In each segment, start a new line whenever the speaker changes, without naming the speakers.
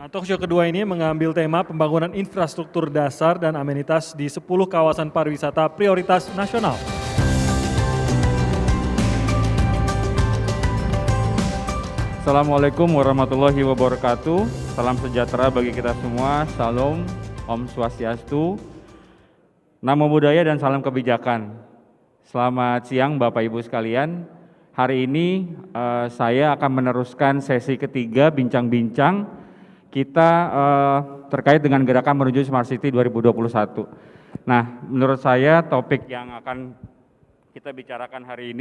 Talkshow kedua ini mengambil tema pembangunan infrastruktur dasar dan amenitas di 10 kawasan pariwisata prioritas nasional.
Assalamualaikum warahmatullahi wabarakatuh. Salam sejahtera bagi kita semua. Salam, Om Swastiastu, Namo Buddhaya dan salam kebijakan. Selamat siang Bapak Ibu sekalian. Hari ini saya akan meneruskan sesi ketiga bincang-bincang kita terkait dengan gerakan menuju Smart City 2021. Nah, menurut saya topik yang akan kita bicarakan hari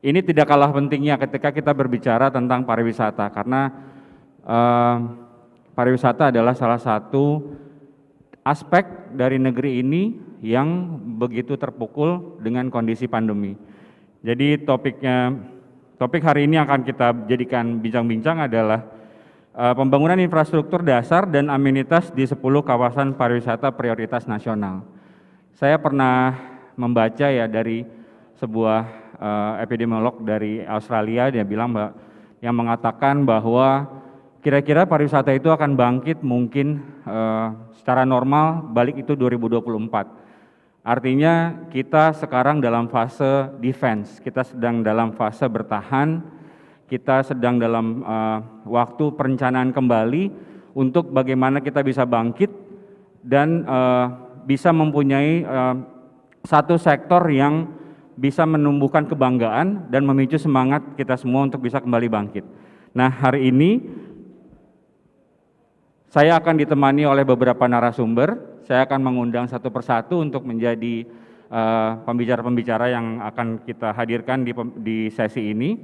ini tidak kalah pentingnya ketika kita berbicara tentang pariwisata, karena pariwisata adalah salah satu aspek dari negeri ini yang begitu terpukul dengan kondisi pandemi. Jadi topik hari ini akan kita jadikan bincang-bincang adalah pembangunan infrastruktur dasar dan amenitas di 10 kawasan pariwisata prioritas nasional. Saya pernah membaca ya dari sebuah epidemiolog dari Australia, dia bilang yang mengatakan bahwa kira-kira pariwisata itu akan bangkit mungkin secara normal balik itu 2024. Artinya kita sekarang dalam fase defense, kita sedang dalam fase bertahan, kita sedang dalam waktu perencanaan kembali untuk bagaimana kita bisa bangkit dan bisa mempunyai satu sektor yang bisa menumbuhkan kebanggaan dan memicu semangat kita semua untuk bisa kembali bangkit. Nah, hari ini saya akan ditemani oleh beberapa narasumber. Saya akan mengundang satu persatu untuk menjadi pembicara-pembicara yang akan kita hadirkan di sesi ini.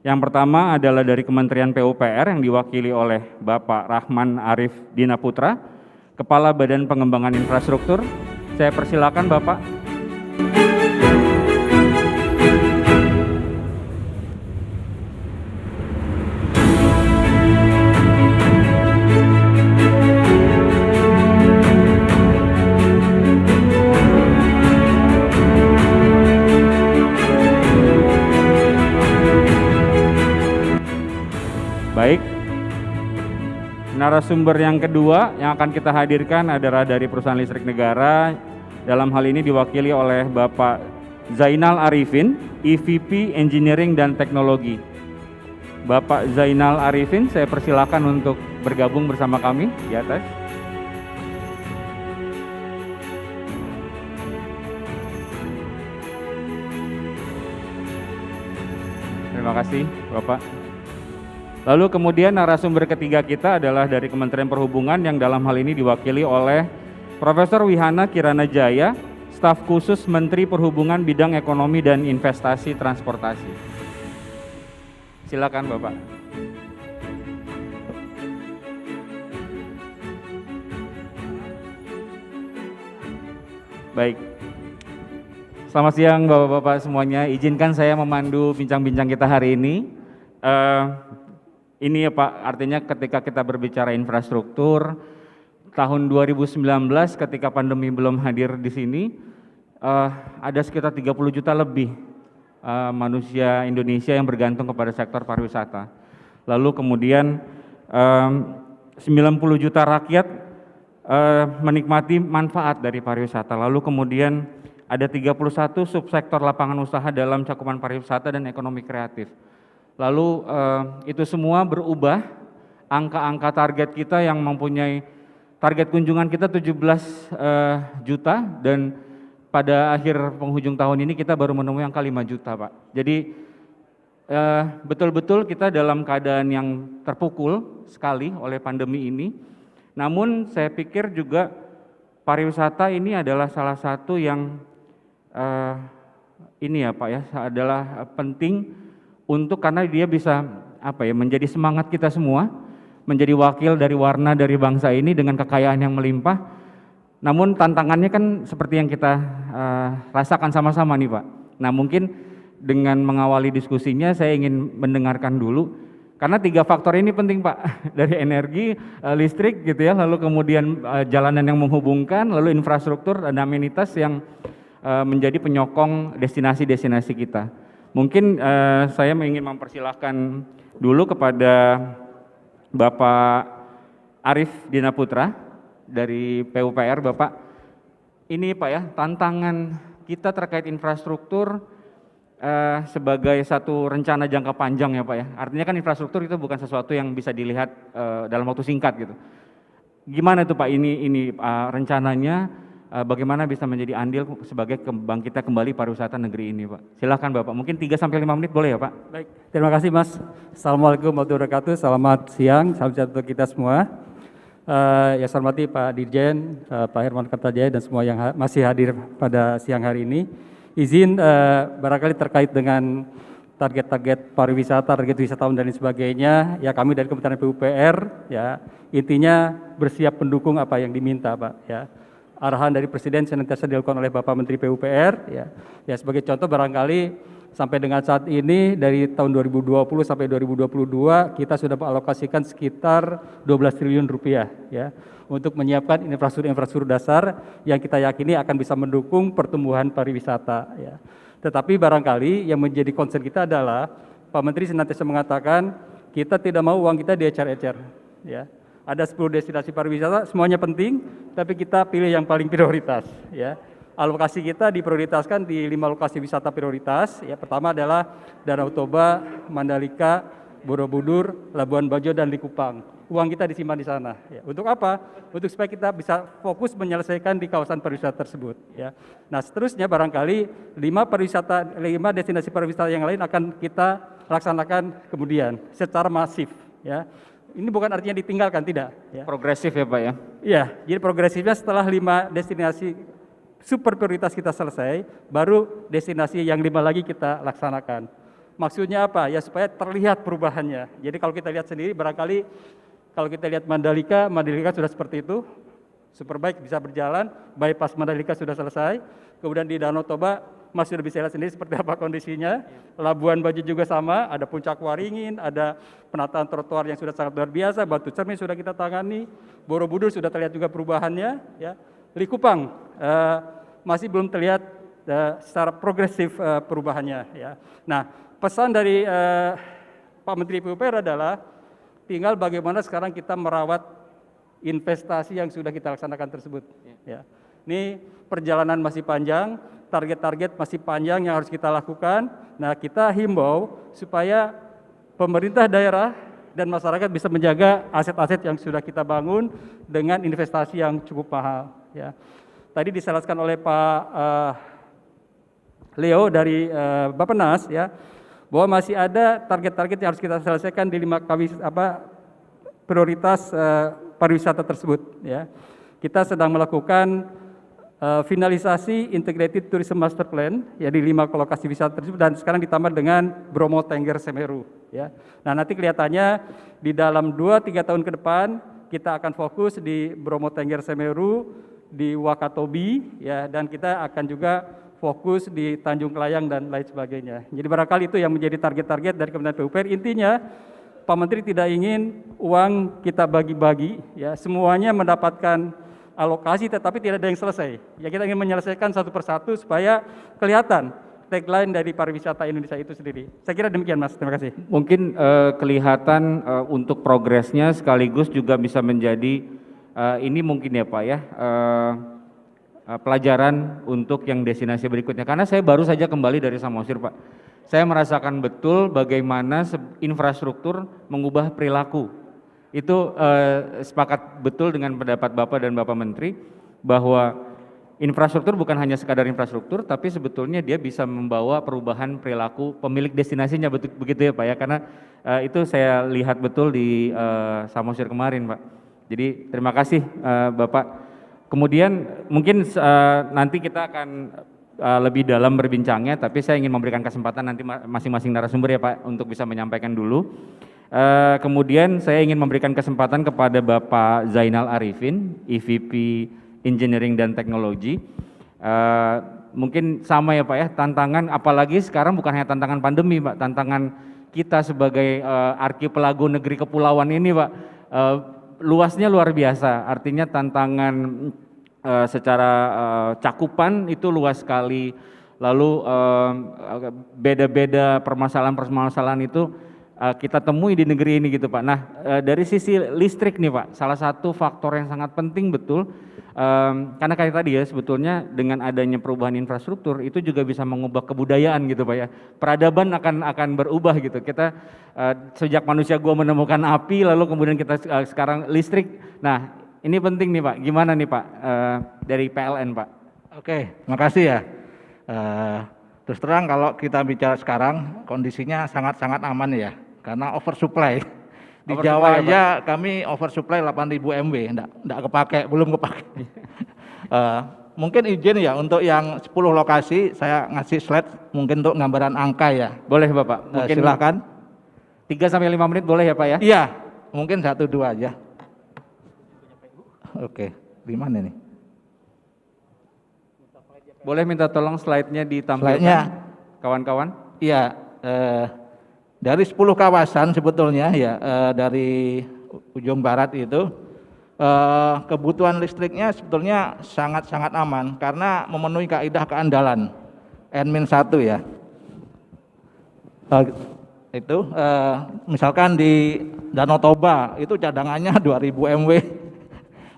Yang pertama adalah dari Kementerian PUPR yang diwakili oleh Bapak Rahman Arif Dinaputra, Kepala Badan Pengembangan Infrastruktur. Saya persilakan Bapak. Baik, narasumber yang kedua yang akan kita hadirkan adalah dari perusahaan listrik negara. Dalam hal ini diwakili oleh Bapak Zainal Arifin, EVP Engineering dan Teknologi. Bapak Zainal Arifin, saya persilakan untuk bergabung bersama kami di atas. Terima kasih, Bapak. Lalu kemudian narasumber ketiga kita adalah dari Kementerian Perhubungan yang dalam hal ini diwakili oleh Profesor Wihana Kirana Jaya, Staf Khusus Menteri Perhubungan Bidang Ekonomi dan Investasi Transportasi. Silakan Bapak. Baik. Selamat siang Bapak-Bapak semuanya. Izinkan saya memandu bincang-bincang kita hari ini. Ini ya Pak, artinya ketika kita berbicara infrastruktur, tahun 2019 ketika pandemi belum hadir di sini, ada sekitar 30 juta lebih manusia Indonesia yang bergantung kepada sektor pariwisata. Lalu kemudian 90 juta rakyat menikmati manfaat dari pariwisata. Lalu kemudian ada 31 subsektor lapangan usaha dalam cakupan pariwisata dan ekonomi kreatif. Lalu itu semua berubah, angka-angka target kita yang mempunyai target kunjungan kita 17 juta dan pada akhir penghujung tahun ini kita baru menemui angka 5 juta Pak. Jadi betul-betul kita dalam keadaan yang terpukul sekali oleh pandemi ini. Namun saya pikir juga pariwisata ini adalah salah satu yang ini ya Pak ya, adalah penting untuk karena dia bisa menjadi semangat kita semua, menjadi wakil dari warna dari bangsa ini dengan kekayaan yang melimpah. Namun tantangannya kan seperti yang kita rasakan sama-sama nih Pak. Nah mungkin dengan mengawali diskusinya saya ingin mendengarkan dulu, karena 3 faktor ini penting Pak, dari energi, listrik gitu ya, lalu kemudian jalanan yang menghubungkan, lalu infrastruktur dan amenitas yang menjadi penyokong destinasi-destinasi kita. Mungkin saya ingin mempersilahkan dulu kepada Bapak Arif Dinaputra dari PUPR. Bapak, ini Pak ya, tantangan kita terkait infrastruktur sebagai satu rencana jangka panjang ya Pak ya. Artinya kan infrastruktur itu bukan sesuatu yang bisa dilihat dalam waktu singkat gitu. Gimana itu Pak ini rencananya bagaimana bisa menjadi andil sebagai kebangkitan kembali pariwisata negeri ini Pak. Silakan Bapak, mungkin 3 sampai 5 menit boleh ya Pak?
Baik, terima kasih Mas. Assalamualaikum warahmatullahi wabarakatuh. Selamat siang, salam sejahtera untuk kita semua. Yang saya hormati Pak Dirjen, Pak Herman Kartajaya dan semua yang masih hadir pada siang hari ini. Izin barangkali terkait dengan target-target pariwisata, target wisatawan dan lain sebagainya, ya kami dari Kementerian PUPR ya intinya bersiap mendukung apa yang diminta Pak ya. Arahan dari Presiden senantiasa dilakukan oleh Bapak Menteri PUPR ya. Ya sebagai contoh barangkali sampai dengan saat ini dari tahun 2020 sampai 2022 kita sudah mengalokasikan sekitar 12 triliun rupiah ya untuk menyiapkan infrastruktur dasar yang kita yakini akan bisa mendukung pertumbuhan pariwisata ya. Tetapi barangkali yang menjadi concern kita adalah Pak Menteri senantiasa mengatakan kita tidak mau uang kita diecer-ecer ya. Ada 10 destinasi pariwisata, semuanya penting, tapi kita pilih yang paling prioritas ya. Alokasi kita diprioritaskan di 5 lokasi wisata prioritas. Ya, pertama adalah Danau Toba, Mandalika, Borobudur, Labuan Bajo dan Likupang. Uang kita disimpan di sana. Ya. Untuk apa? Untuk supaya kita bisa fokus menyelesaikan di kawasan pariwisata tersebut. Ya. Nah, seterusnya barangkali 5 destinasi pariwisata yang lain akan kita laksanakan kemudian secara masif. Ya. Ini bukan artinya ditinggalkan, tidak. Ya.
Progresif ya Pak ya?
Iya, jadi progresifnya setelah 5 destinasi super prioritas kita selesai, baru destinasi yang 5 lagi kita laksanakan. Maksudnya apa? Ya supaya terlihat perubahannya. Jadi kalau kita lihat sendiri, barangkali kalau kita lihat Mandalika sudah seperti itu, Superbike bisa berjalan, bypass Mandalika sudah selesai, kemudian di Danau Toba masih sudah bisa lihat sendiri seperti apa kondisinya. Labuan Bajo juga sama, ada puncak Waringin, ada penataan trotoar yang sudah sangat luar biasa, Batu Cermin sudah kita tangani, Borobudur sudah terlihat juga perubahannya, ya. Likupang masih belum terlihat secara progresif perubahannya, ya. Nah, pesan dari Pak Menteri PUPR adalah tinggal bagaimana sekarang kita merawat investasi yang sudah kita laksanakan tersebut, ya. Ini perjalanan masih panjang, target-target masih panjang yang harus kita lakukan. Nah, kita himbau supaya pemerintah daerah dan masyarakat bisa menjaga aset-aset yang sudah kita bangun dengan investasi yang cukup mahal. Ya. Tadi dijelaskan oleh Pak Leo dari Bappenas ya, bahwa masih ada target-target yang harus kita selesaikan di 5 prioritas pariwisata tersebut. Ya. Kita sedang melakukan finalisasi Integrated Tourism Master Plan ya di 5 lokasi wisata tersebut dan sekarang ditambah dengan Bromo Tengger Semeru ya. Nah, nanti kelihatannya di dalam 2-3 tahun ke depan kita akan fokus di Bromo Tengger Semeru, di Wakatobi ya, dan kita akan juga fokus di Tanjung Kelayang dan lain sebagainya. Jadi barangkali itu yang menjadi target-target dari Kementerian PUPR. Intinya Pak Menteri tidak ingin uang kita bagi-bagi ya, semuanya mendapatkan alokasi tetapi tidak ada yang selesai. Ya, kita ingin menyelesaikan satu persatu supaya kelihatan tagline dari pariwisata Indonesia itu sendiri. Saya kira demikian Mas, terima kasih.
Mungkin kelihatan untuk progresnya sekaligus juga bisa menjadi ini mungkin ya Pak ya, pelajaran untuk yang destinasi berikutnya. Karena saya baru saja kembali dari Samosir Pak. Saya merasakan betul bagaimana infrastruktur mengubah perilaku. Itu sepakat betul dengan pendapat Bapak dan Bapak Menteri bahwa infrastruktur bukan hanya sekadar infrastruktur, tapi sebetulnya dia bisa membawa perubahan perilaku pemilik destinasinya, begitu ya Pak ya, karena itu saya lihat betul di Samosir kemarin Pak. Jadi terima kasih Bapak. Kemudian mungkin nanti kita akan lebih dalam berbincangnya, tapi saya ingin memberikan kesempatan nanti masing-masing narasumber ya Pak untuk bisa menyampaikan dulu. Kemudian saya ingin memberikan kesempatan kepada Bapak Zainal Arifin, EVP Engineering dan Teknologi. Mungkin sama ya Pak ya, tantangan apalagi sekarang bukan hanya tantangan pandemi Pak, tantangan kita sebagai arkipelago negeri kepulauan ini Pak, luasnya luar biasa, artinya tantangan secara cakupan itu luas sekali, lalu beda-beda permasalahan-permasalahan itu kita temui di negeri ini gitu Pak. Nah dari sisi listrik nih Pak, salah satu faktor yang sangat penting betul, karena kayak tadi ya sebetulnya dengan adanya perubahan infrastruktur itu juga bisa mengubah kebudayaan gitu Pak ya. Peradaban akan berubah gitu. Kita sejak manusia gua menemukan api lalu kemudian kita sekarang listrik. Nah ini penting nih Pak, gimana nih Pak dari PLN Pak?
Oke, makasih ya. Terus terang kalau kita bicara sekarang kondisinya sangat-sangat aman ya, karena oversupply. Di Jawa aja kami oversupply 8.000 MW, enggak kepake, belum kepake. Mungkin izin ya untuk yang 10 lokasi saya ngasih slide mungkin untuk gambaran angka ya.
Boleh Bapak, mungkin
silakan.
3-5 menit boleh ya Pak ya?
Iya, mungkin 1-2 aja. Oke, di mana nih?
Boleh minta tolong slide-nya ditampilkan kawan-kawan?
Iya, dari 10 kawasan sebetulnya ya dari ujung barat itu kebutuhan listriknya sebetulnya sangat-sangat aman karena memenuhi kaidah keandalan N-1 ya. Itu misalkan di Danau Toba itu cadangannya 2000 MW,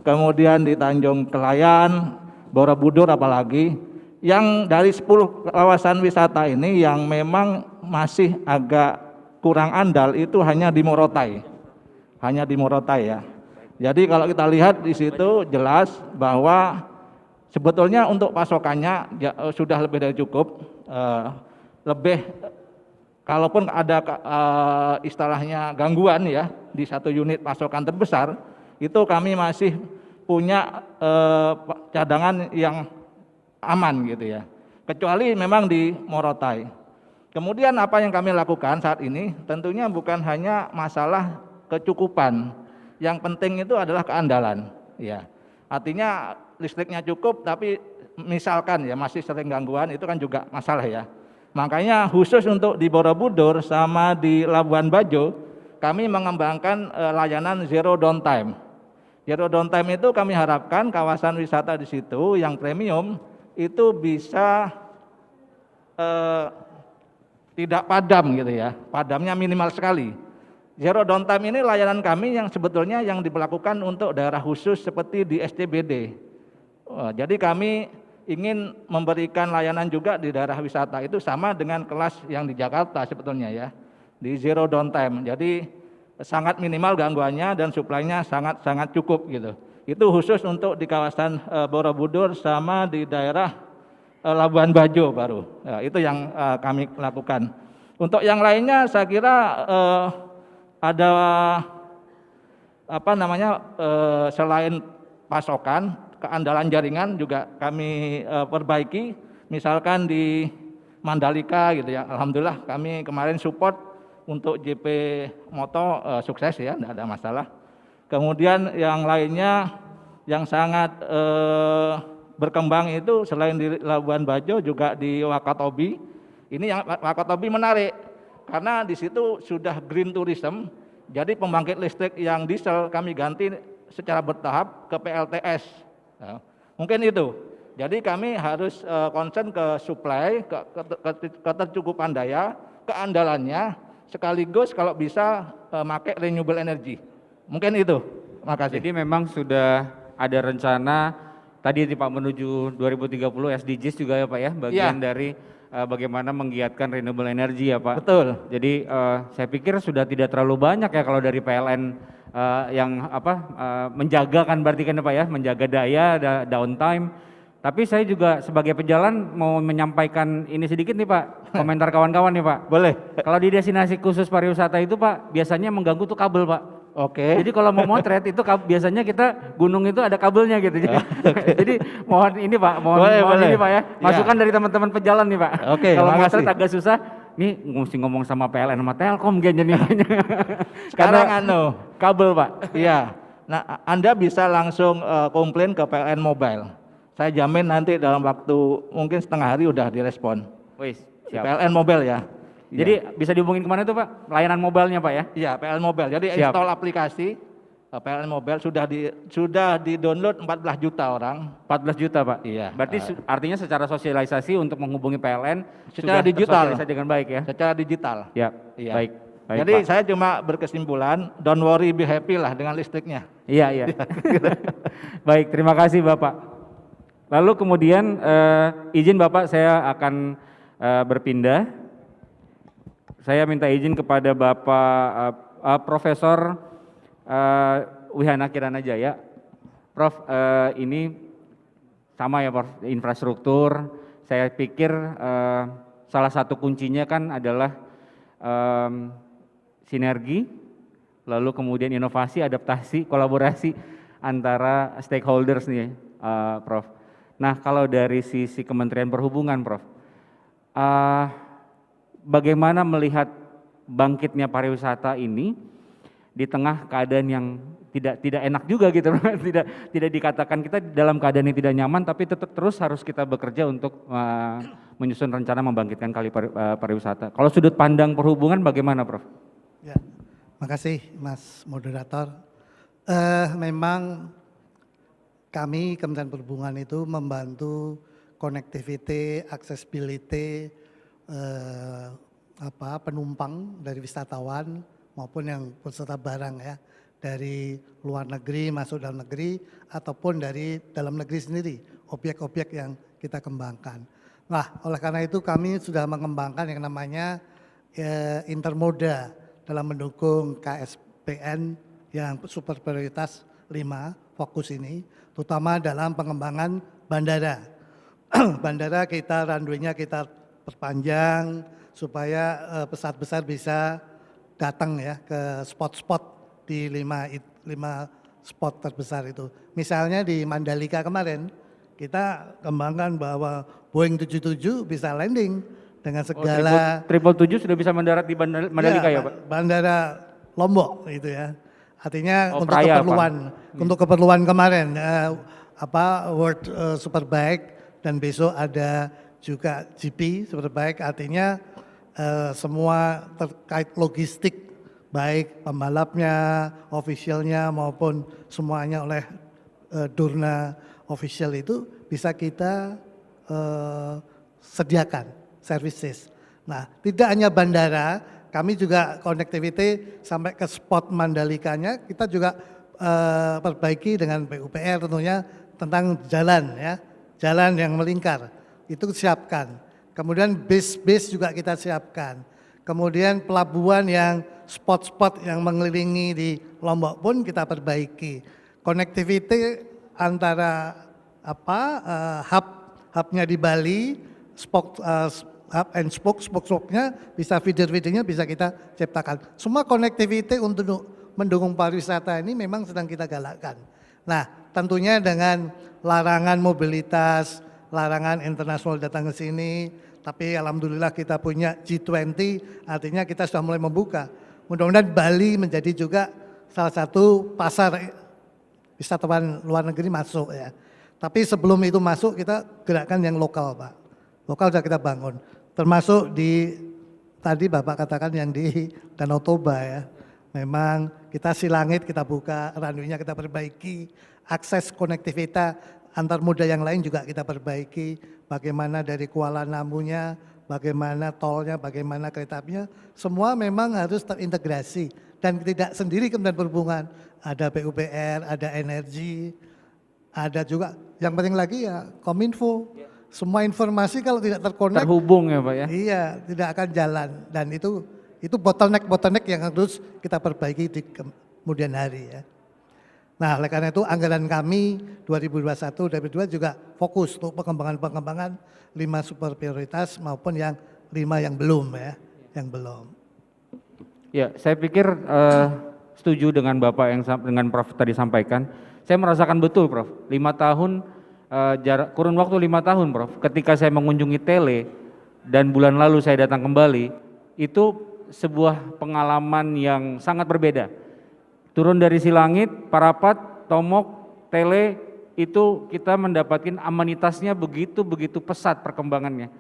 kemudian di Tanjung Kelayan, Borobudur apalagi. Yang dari 10 kawasan wisata ini yang memang masih agak kurang andal itu hanya di Morotai. Hanya di Morotai ya. Jadi kalau kita lihat di situ jelas bahwa sebetulnya untuk pasokannya sudah lebih dari cukup. Lebih kalaupun ada istilahnya gangguan ya di satu unit pasokan terbesar, itu kami masih punya cadangan yang aman gitu ya, kecuali memang di Morotai. Kemudian apa yang kami lakukan saat ini tentunya bukan hanya masalah kecukupan, yang penting itu adalah keandalan ya. Artinya listriknya cukup tapi misalkan ya masih sering gangguan, itu kan juga masalah ya. Makanya khusus untuk di Borobudur sama di Labuan Bajo kami mengembangkan layanan zero downtime. Zero downtime itu kami harapkan kawasan wisata di situ yang premium itu bisa tidak padam gitu ya, padamnya minimal sekali. Zero downtime ini layanan kami yang sebetulnya yang diberlakukan untuk daerah khusus seperti di SCBD. Jadi kami ingin memberikan layanan juga di daerah wisata itu sama dengan kelas yang di Jakarta sebetulnya ya, di zero downtime. Jadi sangat minimal gangguannya dan suplainya sangat cukup gitu. Itu khusus untuk di kawasan Borobudur sama di daerah Labuan Bajo baru. Ya, itu yang kami lakukan. Untuk yang lainnya saya kira ada selain pasokan, keandalan jaringan juga kami perbaiki. Misalkan di Mandalika gitu ya. Alhamdulillah kami kemarin support untuk JP Moto sukses ya, tidak ada masalah. Kemudian yang lainnya yang sangat berkembang itu selain di Labuan Bajo juga di Wakatobi. Ini yang Wakatobi menarik karena di situ sudah green tourism. Jadi pembangkit listrik yang diesel kami ganti secara bertahap ke PLTS. Nah, mungkin itu. Jadi kami harus concern ke supply, ketercukupan daya, keandalannya, sekaligus kalau bisa pakai renewable energy. Mungkin itu. Makasih.
Jadi memang sudah ada rencana tadi Pak menuju 2030 SDGs juga ya Pak ya, bagian dari bagaimana menggiatkan renewable energy ya Pak.
Betul.
Jadi saya pikir sudah tidak terlalu banyak ya kalau dari PLN yang menjaga kan berarti kan Pak ya, menjaga daya, downtime. Tapi saya juga sebagai pejalan mau menyampaikan ini sedikit nih Pak, komentar kawan-kawan nih Pak.
Boleh.
Kalau di destinasi khusus pariwisata itu Pak, biasanya mengganggu tuh kabel Pak.
Oke.
Jadi kalau mau motret itu biasanya kita gunung itu ada kabelnya gitu. Jadi mohon ini Pak, mohon ini Pak ya, masukan dari teman-teman pejalan nih Pak.
Oke,
kalau
makasih.
motret agak susah, nih mesti ngomong sama PLN sama Telkom kayaknya nih.
Sekarang
kabel Pak.
Iya. Nah, Anda bisa langsung komplain ke PLN Mobile. Saya jamin nanti dalam waktu mungkin setengah hari udah direspon.
Wih, siap.
PLN Mobile ya.
Jadi bisa dihubungin kemana tuh Pak? Layanan mobilenya Pak ya?
Iya, PLN Mobile. Jadi
Siap.
install aplikasi, PLN Mobile sudah di-download 14 juta orang.
14 juta Pak?
Iya.
Berarti artinya secara sosialisasi untuk menghubungi PLN
Secara
sudah
digital.
tersosialisasi dengan baik ya?
Secara digital.
Ya,
Iya.
baik. Baik,
Jadi
Pak.
saya cuma berkesimpulan, don't worry, be happy lah dengan listriknya.
Iya, iya. Baik, terima kasih Bapak. Lalu kemudian izin Bapak saya akan berpindah. Saya minta izin kepada Bapak Profesor Wihana Kirana Jaya. Prof, ini sama ya Prof, infrastruktur. Saya pikir salah satu kuncinya kan adalah sinergi, lalu kemudian inovasi, adaptasi, kolaborasi antara stakeholders nih, Prof. Nah, kalau dari sisi Kementerian Perhubungan, Prof, bagaimana melihat bangkitnya pariwisata ini di tengah keadaan yang tidak enak juga gitu, tidak dikatakan kita dalam keadaan yang tidak nyaman, tapi tetap terus harus kita bekerja untuk menyusun rencana membangkitkan kali pariwisata. Kalau sudut pandang perhubungan bagaimana, Prof?
Ya, makasih Mas Moderator. Memang kami Kementerian Perhubungan itu membantu connectivity, accessibility penumpang dari wisatawan maupun yang peserta barang ya, dari luar negeri masuk dalam negeri ataupun dari dalam negeri sendiri, objek-objek yang kita kembangkan. Nah, oleh karena itu kami sudah mengembangkan yang namanya intermoda dalam mendukung KSPN yang super prioritas 5 fokus ini, terutama dalam pengembangan bandara. Bandara kita runway-nya kita perpanjang supaya pesawat besar bisa datang ya ke spot-spot di 5 spot terbesar itu. Misalnya di Mandalika kemarin kita kembangkan bahwa Boeing 77 bisa landing dengan segala
777 sudah bisa mendarat di Mandalika ya Pak?
Bandara Lombok itu ya. Artinya untuk
Praya,
keperluan kemarin World Superbike dan besok ada juga GP Superbike, artinya semua terkait logistik baik pembalapnya, officialnya maupun semuanya oleh Dorna official itu bisa kita sediakan services. Nah, tidak hanya bandara, kami juga connectivity sampai ke spot Mandalikanya kita juga perbaiki dengan PUPR tentunya tentang jalan ya, jalan yang melingkar itu siapkan. Kemudian base juga kita siapkan. Kemudian pelabuhan yang spot-spot yang mengelilingi di Lombok pun kita perbaiki. Connectivity antara hubnya di Bali, hub and spoke-nya bisa feeder-feedernya bisa kita ciptakan. Semua connectivity untuk mendukung pariwisata ini memang sedang kita galakkan. Nah, tentunya dengan larangan mobilitas, larangan internasional datang ke sini, tapi alhamdulillah kita punya G20, artinya kita sudah mulai membuka. Mudah-mudahan Bali menjadi juga salah satu pasar wisatawan luar negeri masuk ya. Tapi sebelum itu masuk kita gerakkan yang lokal Pak. Lokal sudah kita bangun. Termasuk di tadi Bapak katakan yang di Danau Toba ya. Memang kita silangit kita buka, runway-nya kita perbaiki, akses konektivitas antar moda yang lain juga kita perbaiki. Bagaimana dari Kuala Namunya, bagaimana tolnya, bagaimana kereta apinya, semua memang harus terintegrasi dan tidak sendiri Kementerian Perhubungan. Ada PUPR, ada energi, ada juga yang penting lagi ya Kominfo. Semua informasi kalau tidak
terhubung ya Pak ya?
Iya, tidak akan jalan dan itu bottleneck yang harus kita perbaiki di kemudian hari ya. Nah, oleh karena itu anggaran kami 2021-2022 juga fokus untuk pengembangan 5 super prioritas maupun yang 5 yang belum ya, yang belum.
Ya, saya pikir setuju dengan Bapak yang dengan Prof tadi sampaikan. Saya merasakan betul Prof, 5 tahun kurun waktu 5 tahun Prof, ketika saya mengunjungi Tele dan bulan lalu saya datang kembali, itu sebuah pengalaman yang sangat berbeda. Turun dari Silangit, Parapat, Tomok, Tele, itu kita mendapatkan amenitasnya begitu pesat perkembangannya.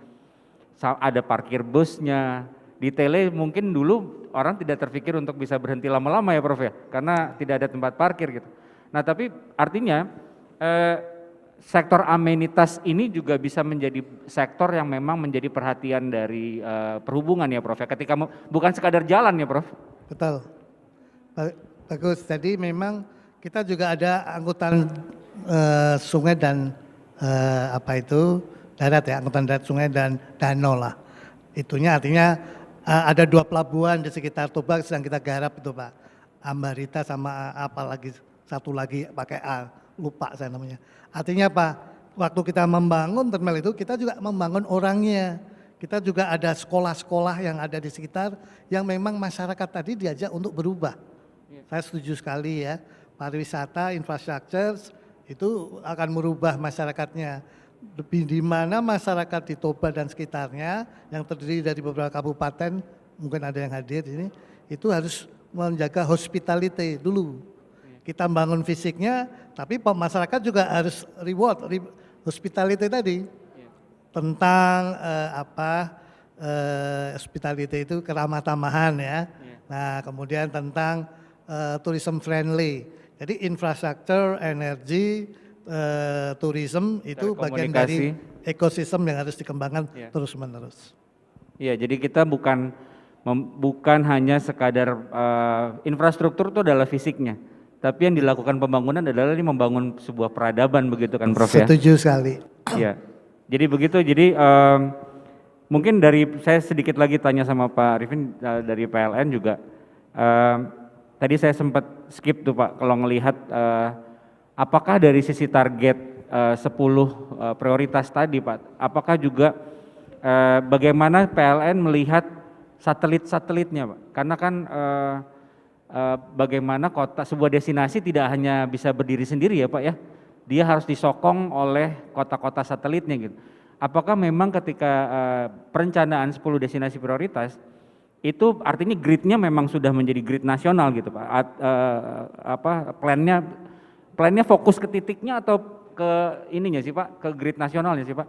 Ada parkir busnya, detailnya mungkin dulu orang tidak terpikir untuk bisa berhenti lama-lama ya Prof ya, karena tidak ada tempat parkir gitu. Nah tapi artinya sektor amenitas ini juga bisa menjadi sektor yang memang menjadi perhatian dari perhubungan ya Prof ya, ketika bukan sekadar jalan ya Prof.
Betul. Bagus. Jadi memang kita juga ada angkutan sungai dan darat ya, angkutan darat, sungai dan danau lah. Itunya artinya ada 2 pelabuhan di sekitar Toba sedang kita garap itu Pak. Ambarita sama apalagi satu lagi pakai A, lupa saya namanya. Artinya apa? Waktu kita membangun terminal itu kita juga membangun orangnya. Kita juga ada sekolah-sekolah yang ada di sekitar yang memang masyarakat tadi diajak untuk berubah. Saya setuju sekali ya. Pariwisata, infrastruktur itu akan merubah masyarakatnya. Lebih di mana masyarakat di Toba dan sekitarnya yang terdiri dari beberapa kabupaten, mungkin ada yang hadir di sini, itu harus menjaga hospitality dulu. Kita bangun fisiknya, tapi masyarakat juga harus reward hospitality tadi. Tentang hospitality itu keramah tamahan ya. Nah kemudian tentang tourism friendly. Jadi infrastruktur, energi, tourism itu bagian dari ekosistem yang harus dikembangkan terus menerus.
Iya, jadi kita bukan hanya sekadar infrastruktur itu adalah fisiknya, tapi yang dilakukan pembangunan adalah ini membangun sebuah peradaban begitu kan Prof ya?
Setuju sekali.
Iya, jadi begitu. Jadi mungkin dari saya sedikit lagi tanya sama Pak Arifin dari PLN juga. Tadi saya sempat skip tuh Pak, kalau ngelihat apakah dari sisi target 10 prioritas tadi Pak, apakah juga bagaimana PLN melihat satelit-satelitnya Pak? Karena kan bagaimana sebuah destinasi tidak hanya bisa berdiri sendiri ya Pak ya, dia harus disokong oleh kota-kota satelitnya gitu. Apakah memang ketika perencanaan 10 destinasi prioritas, itu artinya gridnya memang sudah menjadi grid nasional gitu Pak? Plannya fokus ke titiknya atau ke ininya sih Pak, ke grid nasionalnya sih Pak?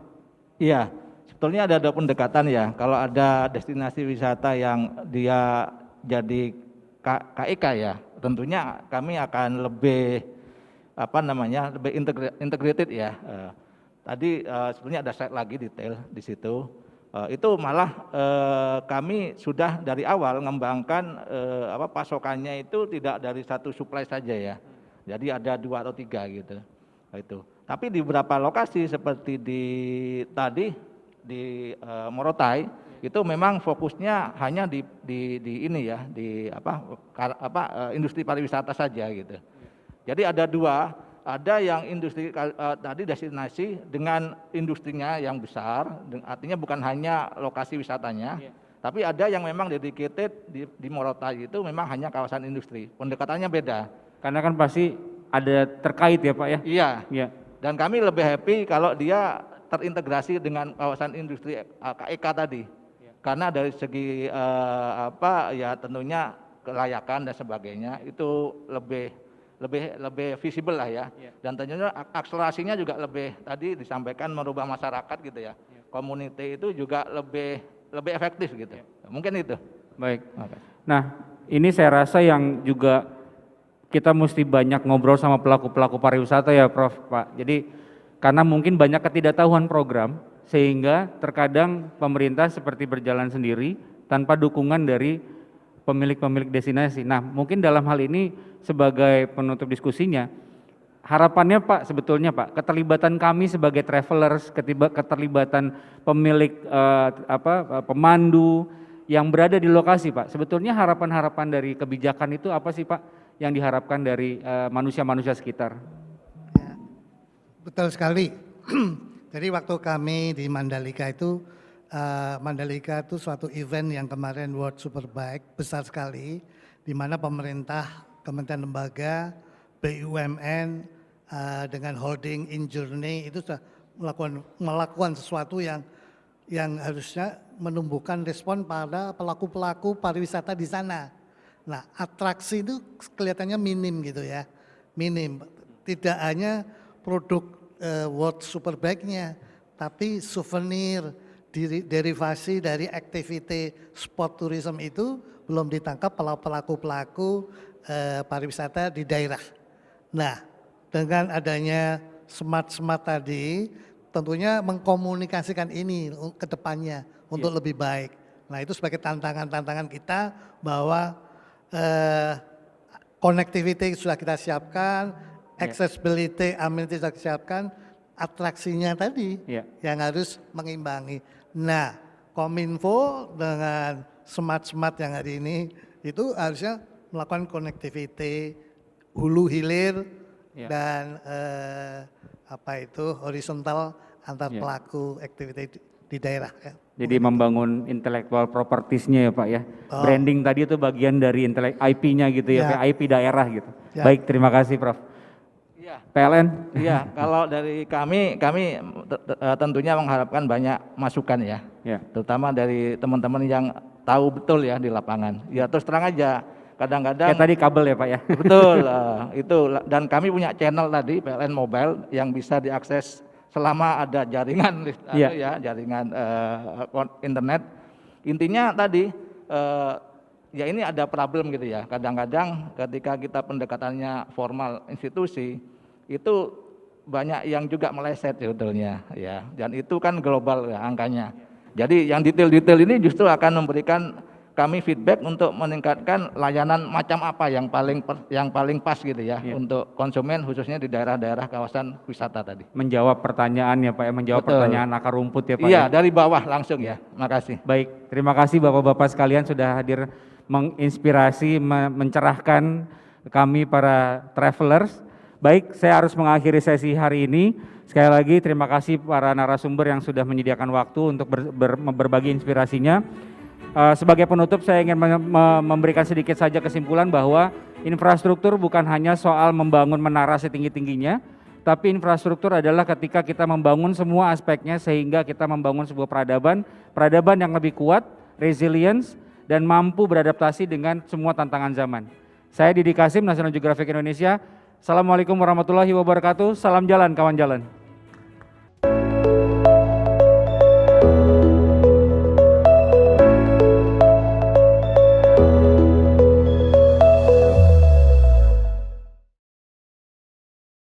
Iya, sebetulnya ada 2 pendekatan ya. Kalau ada destinasi wisata yang dia jadi KIK ya, tentunya kami akan lebih lebih integrated ya. Tadi sebenarnya ada slide lagi detail di situ. Itu malah kami sudah dari awal mengembangkan pasokannya itu tidak dari satu supply saja ya. Jadi ada 2 atau 3 gitu. Itu. Tapi di beberapa lokasi seperti di Morotai itu memang fokusnya hanya di ini ya, di industri pariwisata saja gitu. Jadi ada 2. Ada yang industri tadi destinasi dengan industrinya yang besar, artinya bukan hanya lokasi wisatanya, tapi ada yang memang dedicated di Morotai itu memang hanya kawasan industri. Pendekatannya beda.
Karena kan pasti ada terkait ya Pak ya?
Iya.
Iya.
Dan kami lebih happy kalau dia terintegrasi dengan kawasan industri KEK tadi. Karena dari segi tentunya kelayakan dan sebagainya itu lebih visible lah ya. Dan tentunya akselerasinya juga lebih tadi disampaikan merubah masyarakat gitu ya. Community itu juga lebih efektif gitu. Mungkin itu.
Baik. Nah, ini saya rasa yang juga kita mesti banyak ngobrol sama pelaku-pelaku pariwisata ya Prof Pak. Jadi karena mungkin banyak ketidaktahuan program sehingga terkadang pemerintah seperti berjalan sendiri tanpa dukungan dari pemilik-pemilik destinasi. Nah, mungkin dalam hal ini sebagai penutup diskusinya, harapannya Pak sebetulnya Pak, keterlibatan kami sebagai travelers, keterlibatan pemilik pemandu yang berada di lokasi Pak. Sebetulnya harapan-harapan dari kebijakan itu apa sih Pak yang diharapkan dari manusia-manusia sekitar?
Ya, betul sekali. Jadi waktu kami di Mandalika itu suatu event yang kemarin World Superbike besar sekali, di mana pemerintah, kementerian lembaga, BUMN dengan holding In Journey itu sudah melakukan sesuatu yang harusnya menumbuhkan respon pada pelaku-pelaku pariwisata di sana. Nah, atraksi itu kelihatannya minim gitu ya, minim. Tidak hanya produk World Superbike-nya, tapi souvenir, derivasi dari aktiviti sport tourism itu belum ditangkap pelaku-pelaku pariwisata di daerah. Nah, dengan adanya smart tadi, tentunya mengkomunikasikan ini ke depannya untuk lebih baik. Nah, itu sebagai tantangan-tantangan kita bahwa connectivity sudah kita siapkan, accessibility, amenity sudah disiapkan, atraksinya tadi yang harus mengimbangi. Nah, Kominfo dengan smart yang hari ini itu harusnya melakukan connectivity hulu hilir dan horizontal antar pelaku aktivitas di daerah.
Jadi membangun intellectual propertiesnya ya Pak ya. Branding tadi itu bagian dari IP-nya gitu ya, IP daerah gitu. Baik, terima kasih Prof.
Iya.
PLN?
Iya, kalau dari kami tentunya mengharapkan banyak masukan ya. Terutama dari teman-teman yang tahu betul ya di lapangan. Ya terus terang aja, kadang-kadang.
Kayak tadi kabel ya Pak ya?
Betul, itu. Dan kami punya channel tadi, PLN Mobile, yang bisa diakses selama ada jaringan jaringan internet. Intinya tadi ya ini ada problem gitu ya. Kadang-kadang ketika kita pendekatannya formal institusi itu banyak yang juga meleset sebetulnya ya. Dan itu kan global ya angkanya. Jadi yang detail-detail ini justru akan memberikan kami feedback untuk meningkatkan layanan macam apa yang paling pas gitu ya untuk konsumen khususnya di daerah-daerah kawasan wisata tadi.
Menjawab pertanyaan ya Pak ya, menjawab pertanyaan akar rumput ya Pak.
Iya, dari bawah langsung ya. Makasih.
Baik, terima kasih Bapak-bapak sekalian sudah hadir menginspirasi, mencerahkan kami para travelers. Baik, saya harus mengakhiri sesi hari ini. Sekali lagi terima kasih para narasumber yang sudah menyediakan waktu untuk berbagi inspirasinya. Sebagai penutup saya ingin memberikan sedikit saja kesimpulan bahwa infrastruktur bukan hanya soal membangun menara setinggi-tingginya, tapi infrastruktur adalah ketika kita membangun semua aspeknya sehingga kita membangun sebuah peradaban yang lebih kuat, resilience, dan mampu beradaptasi dengan semua tantangan zaman. Saya Didi Kasim, National Geographic Indonesia. Assalamualaikum warahmatullahi wabarakatuh. Salam jalan kawan jalan.